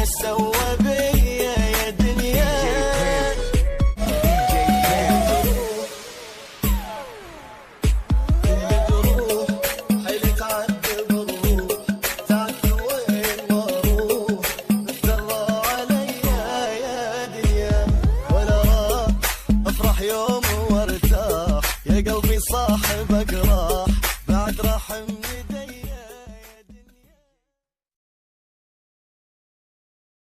ايش سوى بيا يا دنيا. حيلك عذب الروح تعال وين ما اروح ترى عليا يا دنيا. ولا راح افرح يوم وارتاح يا قلبي صاحبك راح